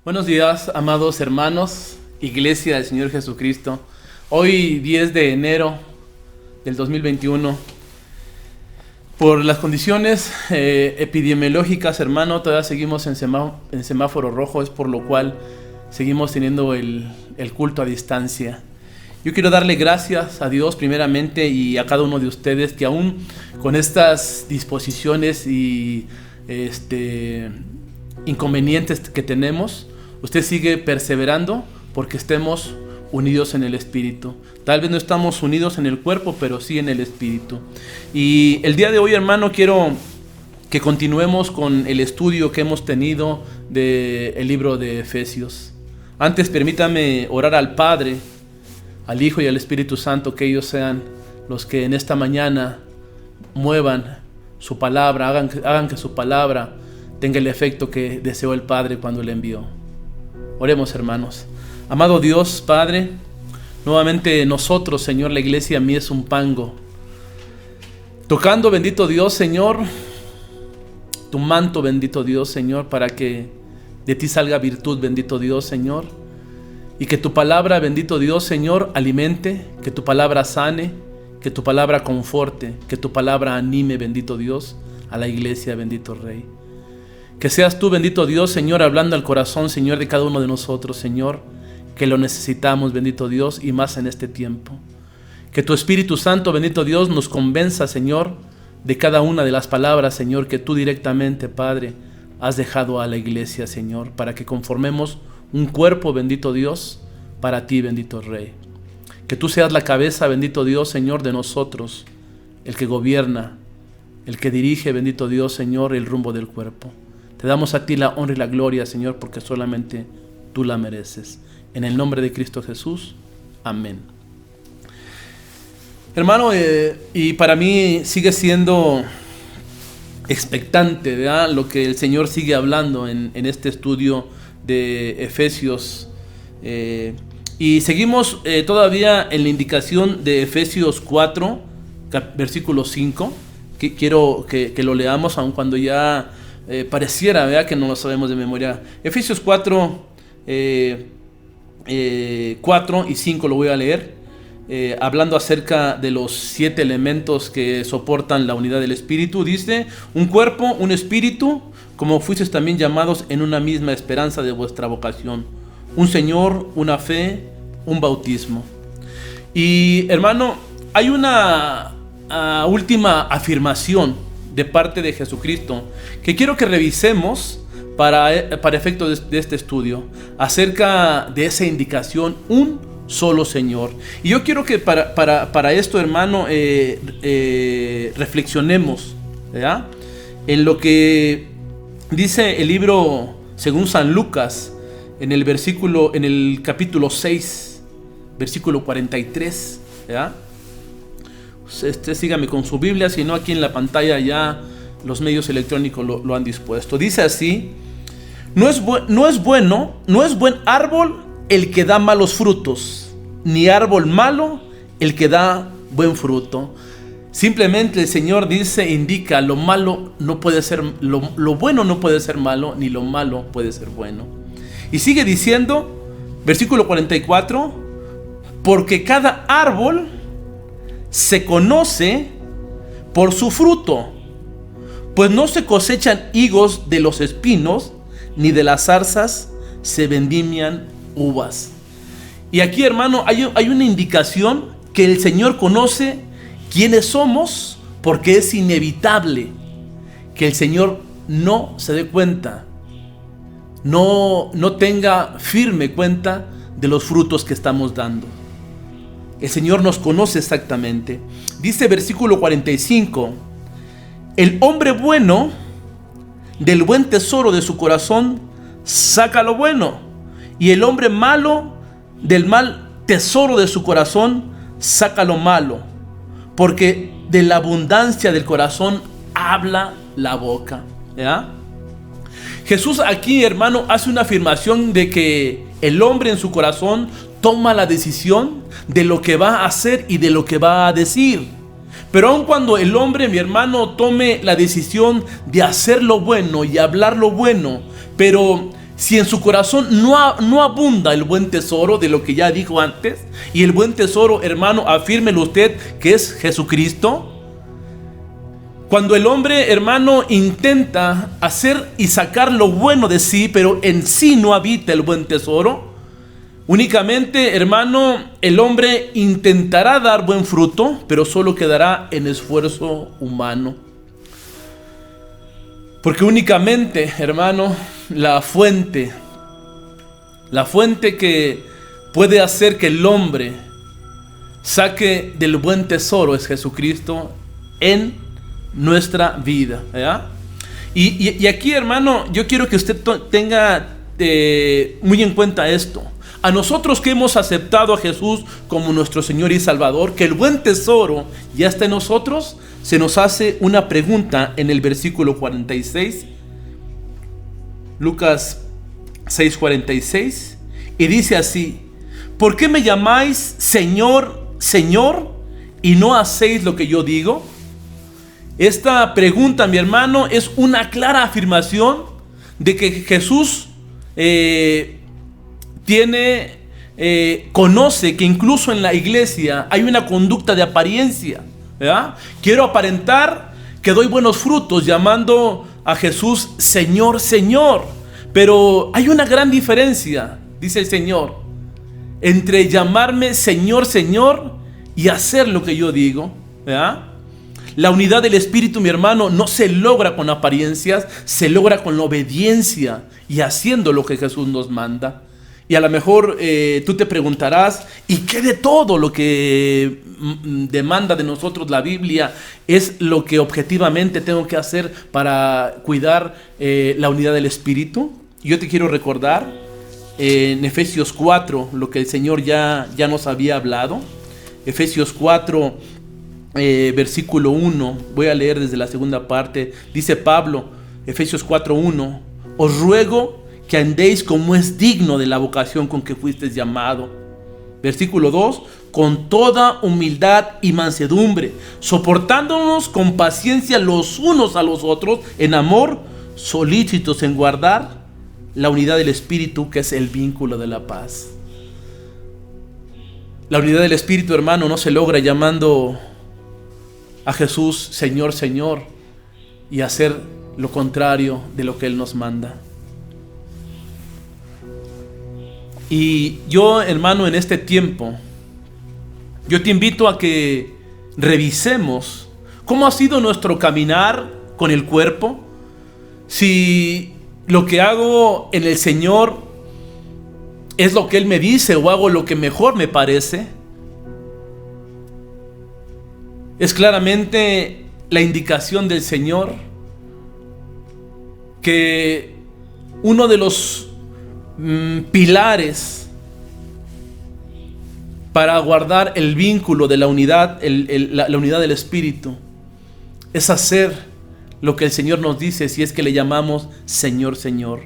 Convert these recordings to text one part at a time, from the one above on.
Buenos días, amados hermanos, Iglesia del Señor Jesucristo. Hoy 10 de enero del 2021, por las condiciones epidemiológicas, hermano, todavía seguimos en semáforo rojo, es por lo cual seguimos teniendo el culto a distancia. Yo quiero darle gracias a Dios primeramente y a cada uno de ustedes que aún con estas disposiciones y inconvenientes que tenemos, usted sigue perseverando porque estemos unidos en el Espíritu. Tal vez no estamos unidos en el cuerpo, pero sí en el Espíritu. Y el día de hoy, hermano, quiero que continuemos con el estudio que hemos tenido del libro de Efesios. Antes, permítame orar al Padre, al Hijo y al Espíritu Santo, que ellos sean los que en esta mañana muevan su palabra, hagan que su palabra tenga el efecto que deseó el Padre cuando le envió. Oremos, hermanos. Amado Dios, Padre, nuevamente nosotros, Señor, la iglesia Mies Umpango, tocando, bendito Dios, Señor, tu manto, bendito Dios, Señor, para que de ti salga virtud, bendito Dios, Señor, y que tu palabra, bendito Dios, Señor, alimente, que tu palabra sane, que tu palabra conforte, que tu palabra anime, bendito Dios, a la iglesia, bendito Rey. Que seas tú, bendito Dios, Señor, hablando al corazón, Señor, de cada uno de nosotros, Señor, que lo necesitamos, bendito Dios, y más en este tiempo. Que tu Espíritu Santo, bendito Dios, nos convenza, Señor, de cada una de las palabras, Señor, que tú directamente, Padre, has dejado a la iglesia, Señor, para que conformemos un cuerpo, bendito Dios, para ti, bendito Rey. Que tú seas la cabeza, bendito Dios, Señor, de nosotros, el que gobierna, el que dirige, bendito Dios, Señor, el rumbo del cuerpo. Te damos a ti la honra y la gloria, Señor, porque solamente tú la mereces. En el nombre de Cristo Jesús. Amén. Hermano, y para mí sigue siendo expectante, ¿verdad?, lo que el Señor sigue hablando en este estudio de Efesios. Y seguimos todavía en la indicación de Efesios 4, versículo 5. Que quiero que lo leamos, aun cuando ya pareciera, ¿verdad?, que no lo sabemos de memoria. Efesios 4, 4 y 5 lo voy a leer, hablando acerca de los 7 elementos que soportan la unidad del Espíritu. Dice: un cuerpo, un espíritu, como fuisteis también llamados en una misma esperanza de vuestra vocación, un Señor, una fe, un bautismo. Y hermano, hay una última afirmación de parte de Jesucristo que quiero que revisemos para efectos de este estudio, acerca de esa indicación: un solo Señor. Y yo quiero que para esto, hermano, reflexionemos, ¿verdad?, en lo que dice el libro según San Lucas, en el capítulo 6, versículo 43, ¿verdad? Sígame con su Biblia, si no aquí en la pantalla ya los medios electrónicos lo han dispuesto. Dice así: no es buen árbol el que da malos frutos, ni árbol malo el que da buen fruto. Simplemente el Señor indica: lo malo no puede ser, lo bueno no puede ser malo, ni lo malo puede ser bueno. Y sigue diciendo, versículo 44, porque cada árbol se conoce por su fruto, pues no se cosechan higos de los espinos, ni de las zarzas se vendimian uvas. Y aquí, hermano, hay una indicación que el Señor conoce quiénes somos, porque es inevitable que el Señor no se dé cuenta, no tenga firme cuenta de los frutos que estamos dando. El Señor nos conoce exactamente. Dice versículo 45: el hombre bueno del buen tesoro de su corazón saca lo bueno, y el hombre malo del mal tesoro de su corazón saca lo malo, porque de la abundancia del corazón habla la boca. ¿Ya? Jesús aquí, hermano, hace una afirmación de que el hombre en su corazón toma la decisión de lo que va a hacer y de lo que va a decir. Pero aun cuando el hombre, mi hermano, tome la decisión de hacer lo bueno y hablar lo bueno, pero si en su corazón no abunda el buen tesoro de lo que ya dijo antes, y el buen tesoro, hermano, afírmelo usted, que es Jesucristo. Cuando el hombre, hermano, intenta hacer y sacar lo bueno de sí, pero en sí no habita el buen tesoro, únicamente, hermano, el hombre intentará dar buen fruto, pero solo quedará en esfuerzo humano. Porque únicamente, hermano, la fuente que puede hacer que el hombre saque del buen tesoro es Jesucristo en nuestra vida, ¿verdad? Y aquí, hermano, yo quiero que usted tenga muy en cuenta esto. A nosotros que hemos aceptado a Jesús como nuestro Señor y Salvador, que el buen tesoro ya está en nosotros, se nos hace una pregunta en el versículo 46, Lucas 6:46, y dice así: ¿por qué me llamáis Señor, Señor, y no hacéis lo que yo digo? Esta pregunta, mi hermano, es una clara afirmación de que Jesús conoce que incluso en la iglesia hay una conducta de apariencia, ¿verdad? Quiero aparentar que doy buenos frutos llamando a Jesús Señor, Señor, pero hay una gran diferencia, dice el Señor, entre llamarme Señor, Señor y hacer lo que yo digo, ¿verdad? La unidad del Espíritu, mi hermano, no se logra con apariencias, se logra con la obediencia y haciendo lo que Jesús nos manda. Y a lo mejor tú te preguntarás, ¿y qué de todo lo que demanda de nosotros la Biblia es lo que objetivamente tengo que hacer para cuidar la unidad del Espíritu? Yo te quiero recordar en Efesios 4 lo que el Señor ya nos había hablado. Efesios 4, versículo 1, voy a leer desde la segunda parte. Dice Pablo, Efesios 4:1: os ruego que andéis como es digno de la vocación con que fuisteis llamado. Versículo 2: con toda humildad y mansedumbre, soportándonos con paciencia los unos a los otros en amor, solícitos en guardar la unidad del Espíritu, que es el vínculo de la paz. La unidad del Espíritu, hermano, no se logra llamando a Jesús Señor, Señor, y hacer lo contrario de lo que Él nos manda. Y yo, hermano, en este tiempo, yo te invito a que revisemos cómo ha sido nuestro caminar con el cuerpo. Si lo que hago en el Señor es lo que Él me dice o hago lo que mejor me parece. Es claramente la indicación del Señor que uno de los pilares para guardar el vínculo de la unidad, la unidad del Espíritu, es hacer lo que el Señor nos dice, si es que le llamamos Señor, Señor.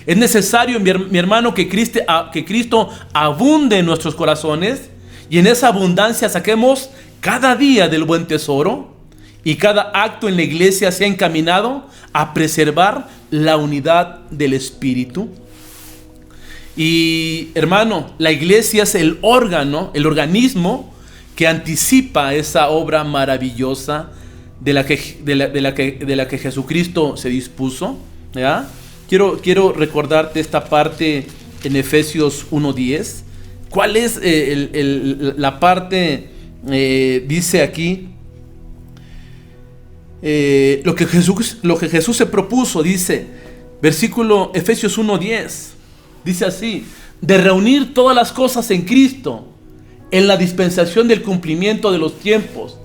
Es necesario, mi hermano, que Cristo abunde en nuestros corazones, y en esa abundancia saquemos cada día del buen tesoro, y cada acto en la iglesia sea encaminado a preservar la unidad del Espíritu. Y, hermano, la iglesia es el organismo que anticipa esa obra maravillosa de la que Jesucristo se dispuso, ¿ya? Quiero recordarte esta parte en Efesios 1:10. ¿Cuál es la parte? Dice aquí lo que Jesús se propuso, dice versículo Efesios 1:10. Dice así: de reunir todas las cosas en Cristo, en la dispensación del cumplimiento de los tiempos,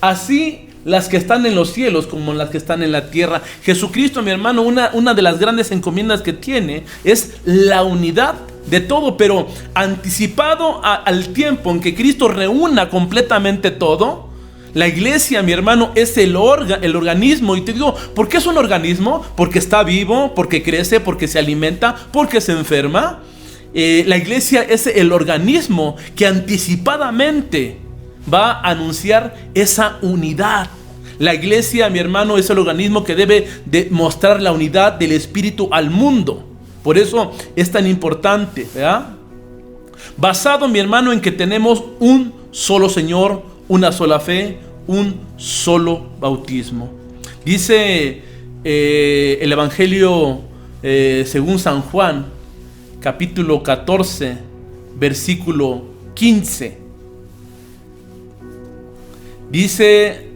así las que están en los cielos como las que están en la tierra. Jesucristo, mi hermano, una de las grandes encomiendas que tiene es la unidad de todo, pero anticipado al tiempo en que Cristo reúna completamente todo. La iglesia, mi hermano, es el organismo. Y te digo, ¿por qué es un organismo? Porque está vivo, porque crece, porque se alimenta, porque se enferma. La iglesia es el organismo que anticipadamente va a anunciar esa unidad. La iglesia, mi hermano, es el organismo que debe de mostrar la unidad del Espíritu al mundo. Por eso es tan importante, ¿verdad? Basado, mi hermano, en que tenemos un solo Señor, una sola fe, un solo bautismo. Dice el Evangelio según San Juan, capítulo 14, versículo 15. Dice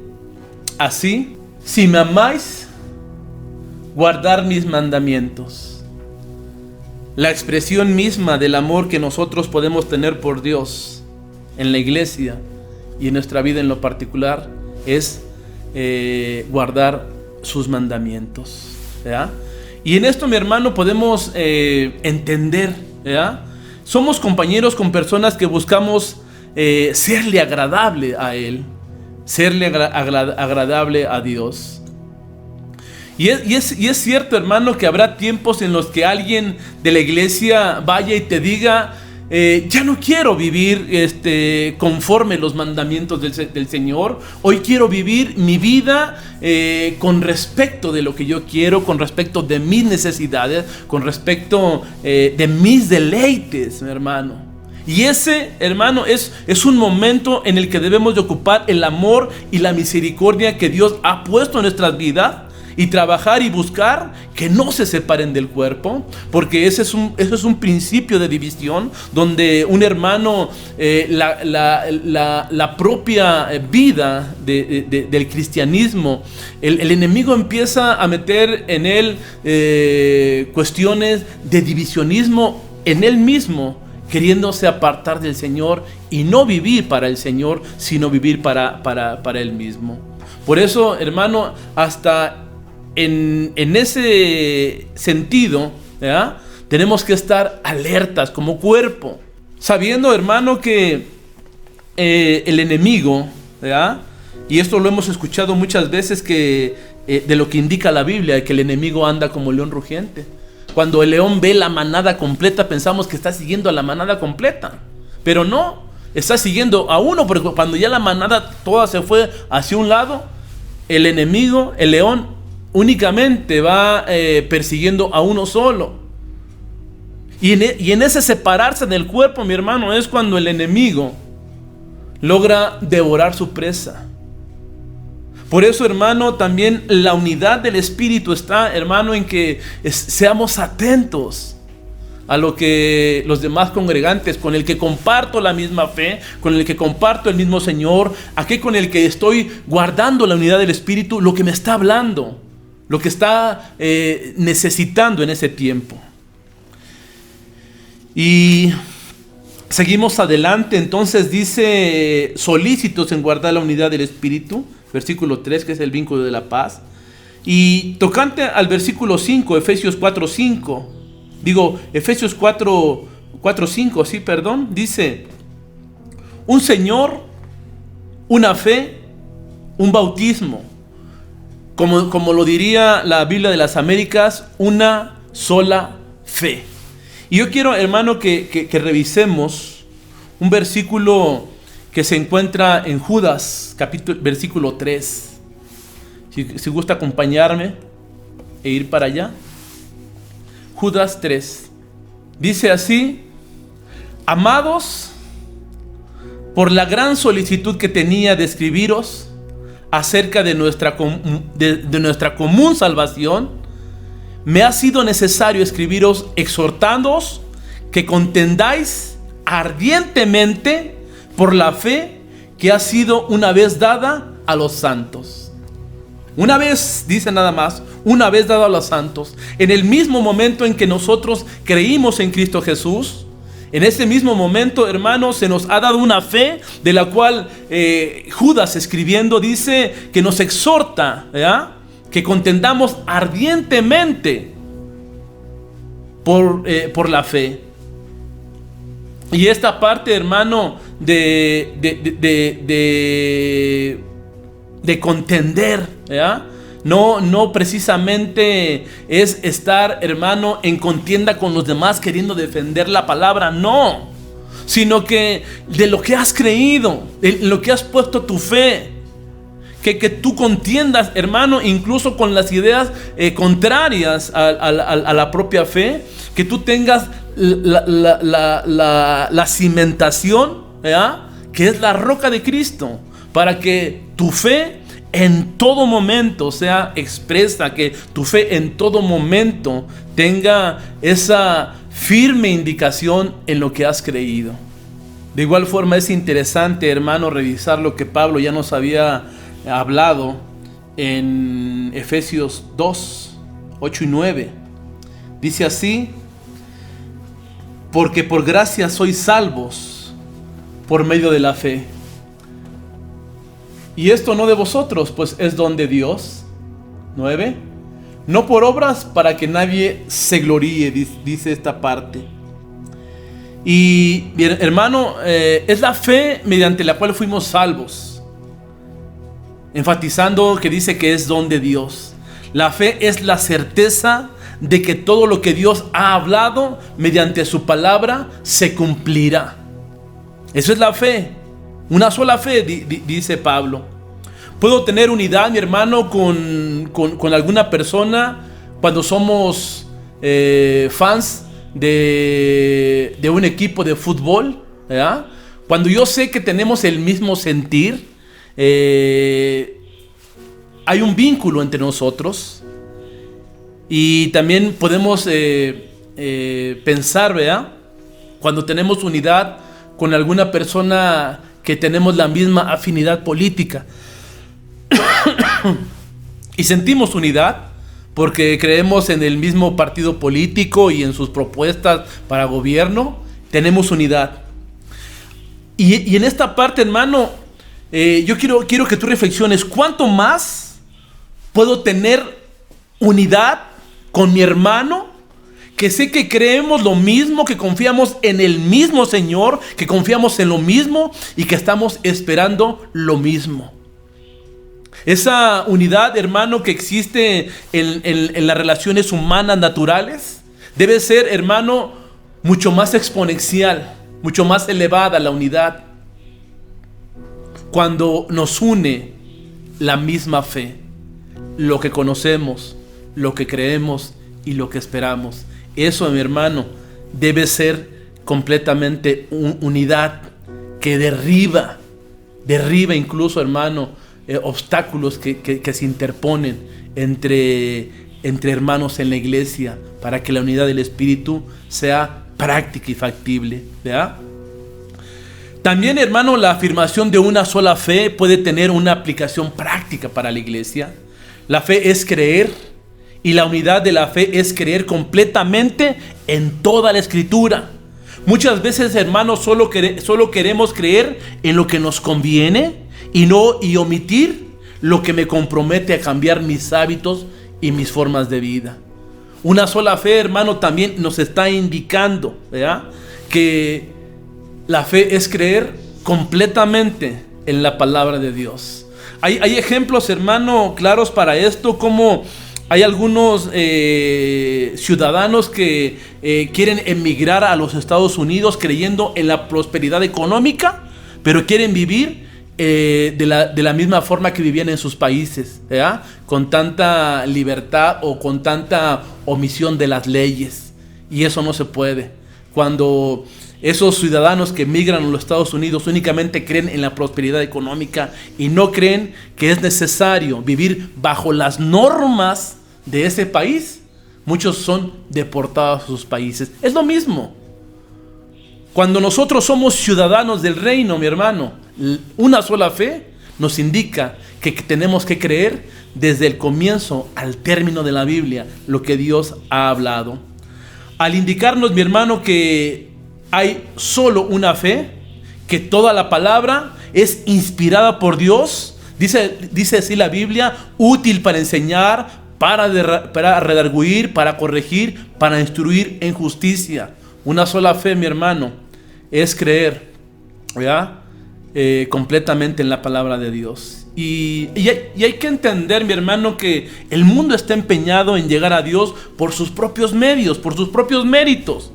así: si me amáis, guardar mis mandamientos. La expresión misma del amor que nosotros podemos tener por Dios en la iglesia y en nuestra vida en lo particular es guardar sus mandamientos, ¿verdad? Y en esto, mi hermano, podemos entender, ¿verdad? Somos compañeros con personas que buscamos serle agradable a Él, serle agradable a Dios. Y es cierto, hermano, que habrá tiempos en los que alguien de la iglesia vaya y te diga: ya no quiero vivir conforme los mandamientos del Señor. Hoy quiero vivir mi vida con respecto de lo que yo quiero, con respecto de mis necesidades, con respecto de mis deleites, mi hermano. Y ese, hermano, es un momento en el que debemos de ocupar el amor y la misericordia que Dios ha puesto en nuestras vidas, y trabajar y buscar que no se separen del cuerpo, porque ese es un principio de división, donde un hermano, la propia vida del cristianismo, el enemigo empieza a meter en él cuestiones de divisionismo en él mismo, queriéndose apartar del Señor y no vivir para el Señor, sino vivir para él mismo. Por eso, hermano, hasta en ese sentido, ¿verdad?, tenemos que estar alertas como cuerpo, sabiendo, hermano, que el enemigo, ¿verdad?, y esto lo hemos escuchado muchas veces, que de lo que indica la Biblia, que el enemigo anda como león rugiente. Cuando el león ve la manada completa, pensamos que está siguiendo a la manada completa, pero no, está siguiendo a uno, porque cuando ya la manada toda se fue hacia un lado, el enemigo, el león, únicamente va persiguiendo a uno solo. Y en ese separarse del cuerpo, mi hermano, es cuando el enemigo logra devorar su presa. Por eso, hermano, también la unidad del Espíritu está, hermano, en que seamos atentos a lo que los demás congregantes, con el que comparto la misma fe, con el que comparto el mismo Señor, aquel con el que estoy guardando la unidad del Espíritu, lo que me está hablando, lo que está necesitando en ese tiempo. Y seguimos adelante. Entonces dice: solícitos en guardar la unidad del Espíritu, versículo 3, que es el vínculo de la paz. Y tocante al versículo 5, Efesios 4:5, Efesios 4:5, sí, perdón, dice: un Señor, una fe, un bautismo. Como lo diría la Biblia de las Américas, una sola fe. Y yo quiero, hermano, que revisemos un versículo que se encuentra en Judas, versículo 3. Si gusta acompañarme e ir para allá. Judas 3. Dice así: amados, por la gran solicitud que tenía de escribiros acerca de nuestra común salvación, me ha sido necesario escribiros exhortándoos que contendáis ardientemente por la fe que ha sido una vez dada a los santos. Una vez, dice nada más, una vez dada a los santos. En el mismo momento en que nosotros creímos en Cristo Jesús, en ese mismo momento, hermanos, se nos ha dado una fe de la cual Judas, escribiendo, dice que nos exhorta, ¿verdad?, que contendamos ardientemente por la fe. Y esta parte, hermano, de contender, ¿verdad?, no precisamente es estar, hermano, en contienda con los demás queriendo defender la palabra, no, sino que de lo que has creído, en lo que has puesto tu fe, que tú contiendas, hermano, incluso con las ideas contrarias a la propia fe, que tú tengas la cimentación, ¿verdad?, que es la roca de Cristo, para que tu fe en todo momento sea expresa, que tu fe en todo momento tenga esa firme indicación en lo que has creído. De igual forma es interesante, hermano, revisar lo que Pablo ya nos había hablado en Efesios 2, 8 y 9. Dice así: porque por gracia sois salvos por medio de la fe. Y esto no de vosotros, pues es don de Dios. 9. No por obras, para que nadie se gloríe, dice esta parte. Y bien, hermano, es la fe mediante la cual fuimos salvos, enfatizando que dice que es don de Dios. La fe es la certeza de que todo lo que Dios ha hablado mediante su palabra se cumplirá. Eso es la fe, una sola fe, dice Pablo. Puedo tener unidad, mi hermano, con alguna persona cuando somos fans de un equipo de fútbol, ¿verdad? Cuando yo sé que tenemos el mismo sentir, hay un vínculo entre nosotros. Y también podemos pensar, ¿verdad?, cuando tenemos unidad con alguna persona que tenemos la misma afinidad política y sentimos unidad porque creemos en el mismo partido político y en sus propuestas para gobierno, tenemos unidad. Y en esta parte, hermano, yo quiero que tú reflexiones: ¿cuánto más puedo tener unidad con mi hermano, que sé que creemos lo mismo, que confiamos en el mismo Señor, que confiamos en lo mismo y que estamos esperando lo mismo? Esa unidad, hermano, que existe en las relaciones humanas naturales, debe ser, hermano, mucho más exponencial, mucho más elevada la unidad, cuando nos une la misma fe, lo que conocemos, lo que creemos y lo que esperamos. Eso, mi hermano, debe ser completamente unidad que derriba incluso, hermano, obstáculos que se interponen entre hermanos en la iglesia, para que la unidad del Espíritu sea práctica y factible, ¿verdad? También, hermano, la afirmación de una sola fe puede tener una aplicación práctica para la iglesia. La fe es creer, y la unidad de la fe es creer completamente en toda la Escritura. Muchas veces, hermanos, solo queremos creer en lo que nos conviene y omitir lo que me compromete a cambiar mis hábitos y mis formas de vida. Una sola fe, hermano, también nos está indicando, ¿verdad?, que la fe es creer completamente en la palabra de Dios. Hay ejemplos, hermano, claros para esto, como hay algunos ciudadanos que quieren emigrar a los Estados Unidos creyendo en la prosperidad económica, pero quieren vivir de la misma forma que vivían en sus países, ¿verdad?, con tanta libertad o con tanta omisión de las leyes. Y eso no se puede. Cuando esos ciudadanos que migran a los Estados Unidos únicamente creen en la prosperidad económica y no creen que es necesario vivir bajo las normas de ese país, muchos son deportados a sus países. Es lo mismo. Cuando nosotros somos ciudadanos del reino, mi hermano, una sola fe nos indica que tenemos que creer desde el comienzo al término de la Biblia lo que Dios ha hablado. Al indicarnos, mi hermano, que hay solo una fe, que toda la palabra es inspirada por Dios, dice así la Biblia, útil para enseñar, para redarguir, para corregir, para instruir en justicia. Una sola fe, mi hermano, es creer, ¿verdad?, completamente en la palabra de Dios. Y hay que entender, mi hermano, que el mundo está empeñado en llegar a Dios por sus propios medios, por sus propios méritos.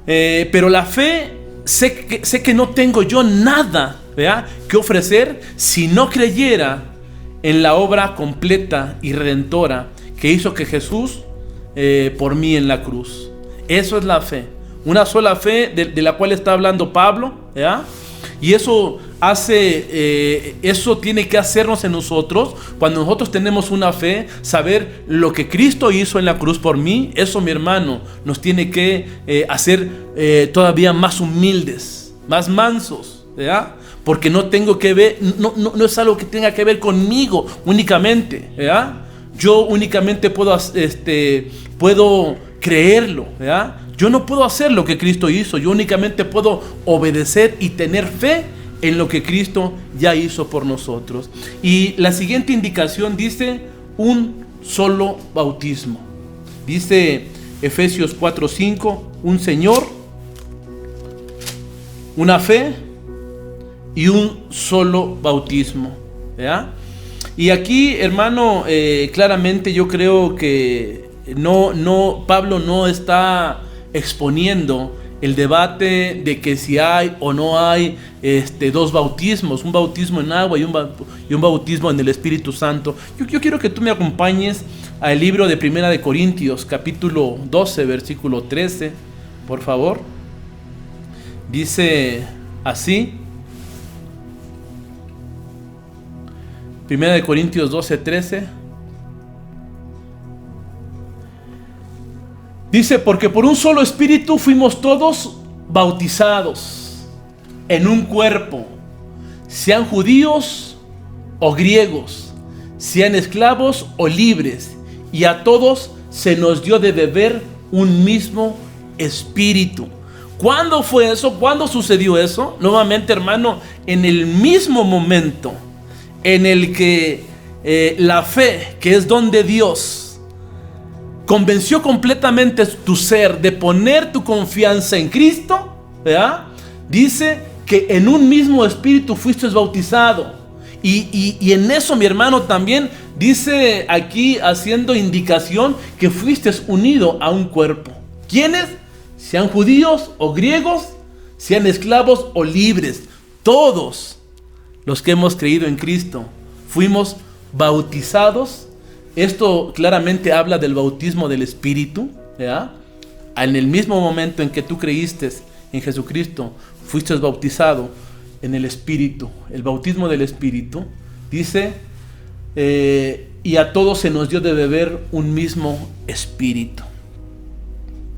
Pero la fe, sé que no tengo yo nada, ¿verdad?, que ofrecer si no creyera en la obra completa y redentora que hizo que Jesús por mí en la cruz. Eso es la fe, una sola fe de la cual está hablando Pablo, ¿ya? Y eso tiene que hacernos en nosotros, cuando nosotros tenemos una fe, saber lo que Cristo hizo en la cruz por mí. Eso, mi hermano, nos tiene que hacer todavía más humildes, más mansos, ¿ya? Porque no tengo que ver, no es algo que tenga que ver conmigo únicamente, ¿ya? Yo únicamente puedo creerlo, ¿ya? Yo no puedo hacer lo que Cristo hizo, yo únicamente puedo obedecer y tener fe en lo que Cristo ya hizo por nosotros. Y la siguiente indicación dice un solo bautismo. Dice Efesios 4:5, un Señor, una fe y un solo bautismo, ¿ya? Y aquí, hermano, claramente yo creo que Pablo no está exponiendo el debate de que si hay o no hay dos bautismos, un bautismo en agua y un bautismo en el Espíritu Santo. Yo quiero que tú me acompañes al libro de Primera de Corintios, capítulo 12, versículo 13, por favor. Dice así, Primera de Corintios 12, 13. Dice, porque por un solo espíritu fuimos todos bautizados en un cuerpo, sean judíos o griegos, sean esclavos o libres, y a todos se nos dio de beber un mismo espíritu. ¿Cuándo fue eso? ¿Cuándo sucedió eso? Nuevamente, hermano, en el mismo momento en el que la fe, que es don de Dios, convenció completamente tu ser de poner tu confianza en Cristo, ¿verdad? Dice que en un mismo espíritu fuiste bautizado. Y en eso, mi hermano, también dice aquí, haciendo indicación, que fuiste unido a un cuerpo. ¿Quiénes? Sean judíos o griegos, sean esclavos o libres. Todos los que hemos creído en Cristo fuimos bautizados. Esto claramente habla del bautismo del Espíritu, ¿ya? En el mismo momento en que tú creíste en Jesucristo, fuiste bautizado en el Espíritu. El bautismo del Espíritu dice, y a todos se nos dio de beber un mismo Espíritu.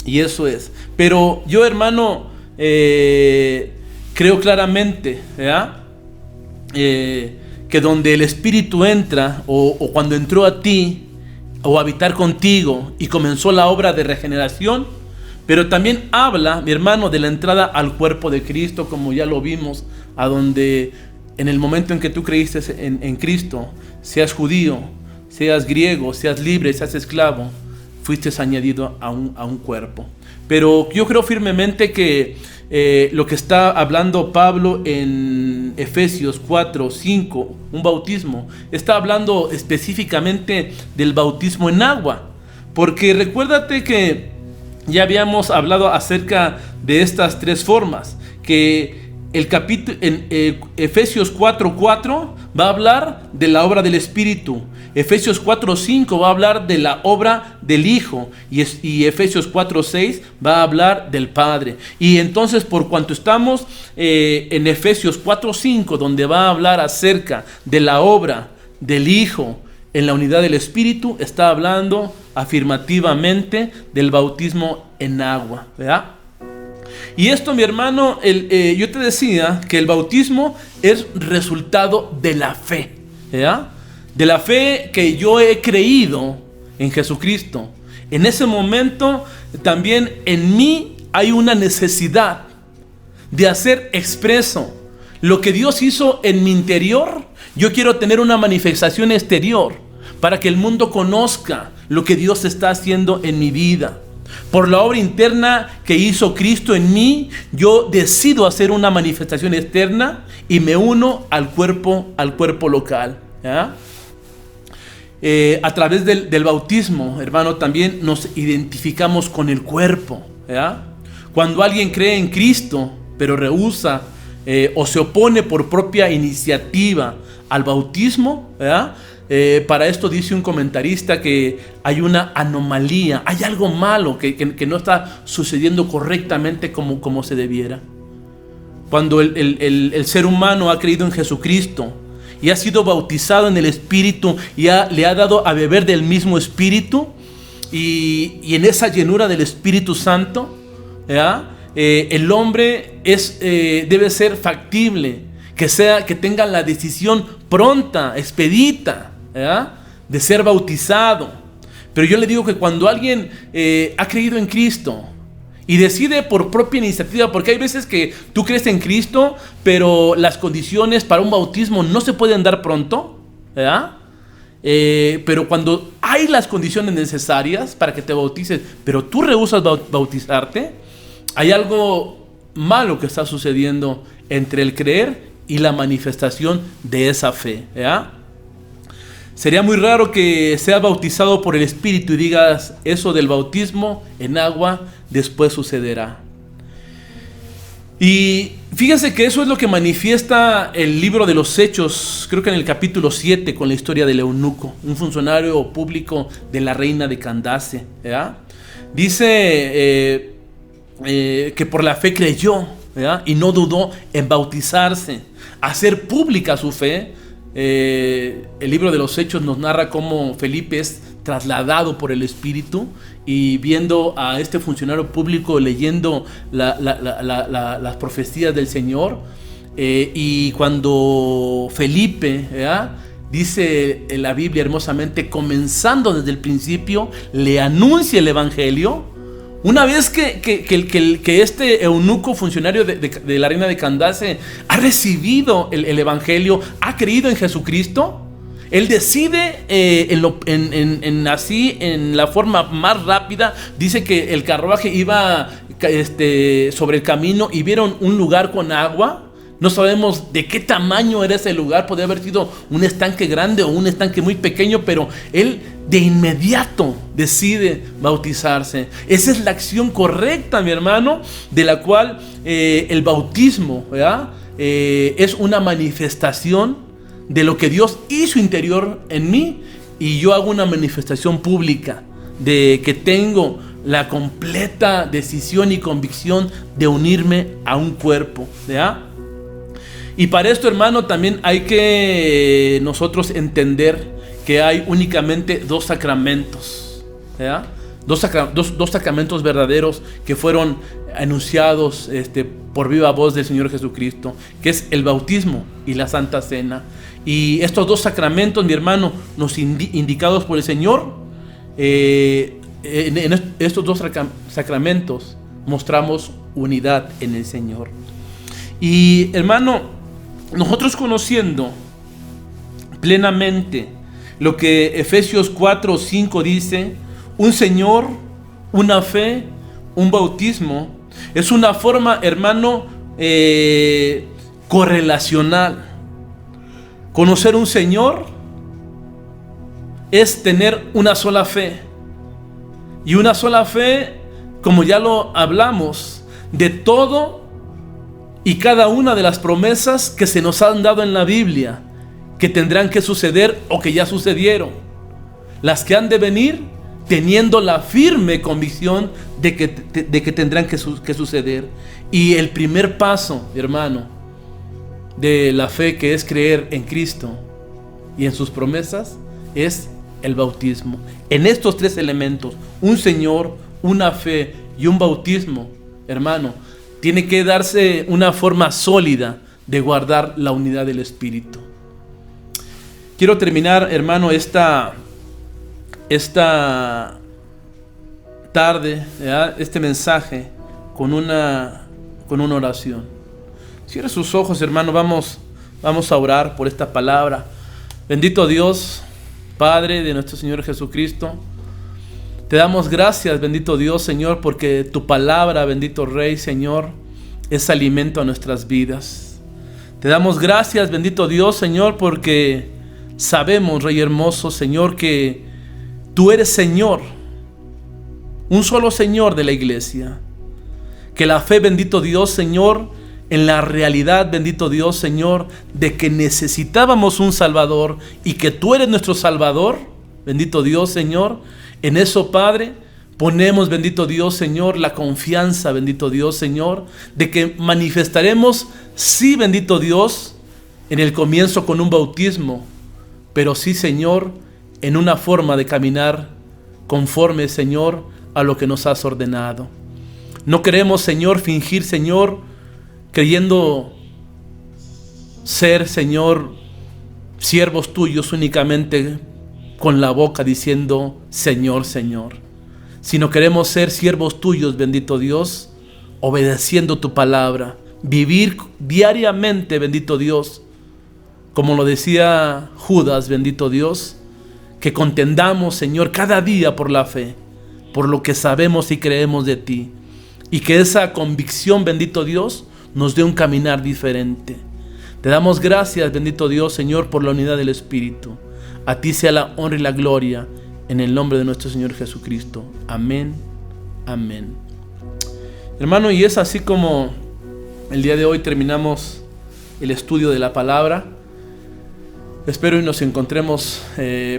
Y eso es. Pero yo, hermano, creo claramente, ¿ya? Que donde el Espíritu entra, o cuando entró a ti, o a habitar contigo, y comenzó la obra de regeneración, pero también habla, mi hermano, de la entrada al cuerpo de Cristo, como ya lo vimos, a donde en el momento en que tú creíste en Cristo, seas judío, seas griego, seas libre, seas esclavo, fuiste añadido a un cuerpo. Pero yo creo firmemente que lo que está hablando Pablo en Efesios 4, 5, un bautismo, está hablando específicamente del bautismo en agua. Porque recuérdate que ya habíamos hablado acerca de estas tres formas, que el capítulo en Efesios 4:4 va a hablar de la obra del Espíritu. Efesios 4:5 va a hablar de la obra del Hijo. Y Efesios 4:6 va a hablar del Padre. Y entonces, por cuanto estamos en Efesios 4:5, donde va a hablar acerca de la obra del Hijo en la unidad del Espíritu, está hablando afirmativamente del bautismo en agua, ¿verdad? Y esto, mi hermano, yo te decía que el bautismo es resultado de la fe, ¿ya? De la fe que yo he creído en Jesucristo. En ese momento también en mí hay una necesidad de hacer expreso lo que Dios hizo en mi interior. Yo quiero tener una manifestación exterior para que el mundo conozca lo que Dios está haciendo en mi vida. Por la obra interna que hizo Cristo en mí, yo decido hacer una manifestación externa y me uno al cuerpo local, ¿ya? A través del bautismo, hermano, también nos identificamos con el cuerpo, ¿ya? Cuando alguien cree en Cristo, pero rehúsa o se opone por propia iniciativa al bautismo, ¿ya? Para esto dice un comentarista que hay una anomalía, hay algo malo que no está sucediendo correctamente como se debiera. Cuando el ser humano ha creído en Jesucristo y ha sido bautizado en el Espíritu y le ha dado a beber del mismo Espíritu, y en esa llenura del Espíritu Santo, el hombre debe ser factible, que tenga la decisión pronta, expedita, de ser bautizado. Pero yo le digo que cuando alguien ha creído en Cristo y decide por propia iniciativa, porque hay veces que tú crees en Cristo, pero las condiciones para un bautismo no se pueden dar pronto, pero cuando hay las condiciones necesarias para que te bautices, pero tú rehusas bautizarte, hay algo malo que está sucediendo entre el creer y la manifestación de esa fe. Sería muy raro que seas bautizado por el Espíritu y digas eso del bautismo en agua, después sucederá. Y fíjense que eso es lo que manifiesta el libro de los Hechos, creo que en el capítulo 7, con la historia del eunuco, un funcionario público de la reina de Candace. Dice que por la fe creyó, y no dudó en bautizarse, hacer pública su fe. El libro de los Hechos nos narra cómo Felipe es trasladado por el Espíritu y viendo a este funcionario público leyendo las profecías del Señor, y cuando Felipe, dice en la Biblia hermosamente, comenzando desde el principio, le anuncia el Evangelio. Una vez que este eunuco funcionario de la reina de Candace ha recibido el Evangelio, ha creído en Jesucristo, él decide en la forma más rápida. Dice que el carruaje iba sobre el camino y vieron un lugar con agua. No sabemos de qué tamaño era ese lugar, podría haber sido un estanque grande o un estanque muy pequeño, pero él de inmediato decide bautizarse. Esa es la acción correcta, mi hermano, de la cual el bautismo, es una manifestación de lo que Dios hizo interior en mí, y yo hago una manifestación pública de que tengo la completa decisión y convicción de unirme a un cuerpo, Y para esto, hermano, también hay que nosotros entender que hay únicamente dos sacramentos, dos sacramentos verdaderos que fueron anunciados por viva voz del Señor Jesucristo, que es el bautismo y la Santa Cena. Y estos dos sacramentos, mi hermano, indicados por el Señor, en estos dos sacramentos mostramos unidad en el Señor. Y hermano, nosotros conociendo plenamente lo que Efesios 4:5 dice, un Señor, una fe, un bautismo, es una forma, hermano, correlacional. Conocer un Señor es tener una sola fe. Y una sola fe, como ya lo hablamos, de todo y cada una de las promesas que se nos han dado en la Biblia, que tendrán que suceder o que ya sucedieron, las que han de venir, teniendo la firme convicción de que tendrán que suceder. Y el primer paso, hermano, de la fe, que es creer en Cristo y en sus promesas, es el bautismo. En estos tres elementos, un Señor, una fe y un bautismo, hermano, tiene que darse una forma sólida de guardar la unidad del Espíritu. Quiero terminar, hermano, esta tarde, este mensaje con una oración. Cierre sus ojos, hermano, vamos a orar por esta palabra. Bendito Dios, Padre de nuestro Señor Jesucristo, te damos gracias, bendito Dios, Señor, porque tu palabra, bendito Rey, Señor, es alimento a nuestras vidas. Te damos gracias, bendito Dios, Señor, porque sabemos, Rey hermoso, Señor, que tú eres Señor, un solo Señor de la iglesia. Que la fe, bendito Dios, Señor, en la realidad, bendito Dios, Señor, de que necesitábamos un Salvador y que tú eres nuestro Salvador, bendito Dios, Señor. En eso, Padre, ponemos, bendito Dios, Señor, la confianza, bendito Dios, Señor, de que manifestaremos, sí, bendito Dios, en el comienzo con un bautismo, pero sí, Señor, en una forma de caminar conforme, Señor, a lo que nos has ordenado. No queremos, Señor, fingir, Señor, creyendo ser, Señor, siervos tuyos únicamente con la boca diciendo Señor, Señor, sino queremos ser siervos tuyos, bendito Dios, obedeciendo tu palabra, vivir diariamente, bendito Dios, como lo decía Judas, bendito Dios, que contendamos, Señor, cada día por la fe, por lo que sabemos y creemos de ti, y que esa convicción, bendito Dios, nos dé un caminar diferente. Te damos gracias, bendito Dios, Señor, por la unidad del Espíritu. A ti sea la honra y la gloria, en el nombre de nuestro Señor Jesucristo. Amén, amén. Hermano, y es así como el día de hoy terminamos el estudio de la palabra. Espero y nos encontremos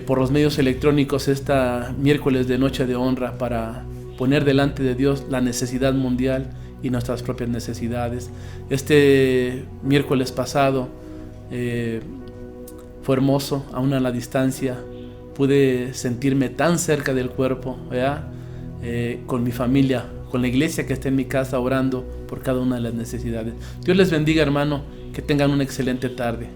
por los medios electrónicos esta miércoles de Noche de Honra para poner delante de Dios la necesidad mundial y nuestras propias necesidades. Este miércoles pasado fue hermoso, aún a la distancia. Pude sentirme tan cerca del cuerpo, ¿verdad? Con mi familia, con la iglesia que está en mi casa orando por cada una de las necesidades. Dios les bendiga, hermano, que tengan una excelente tarde.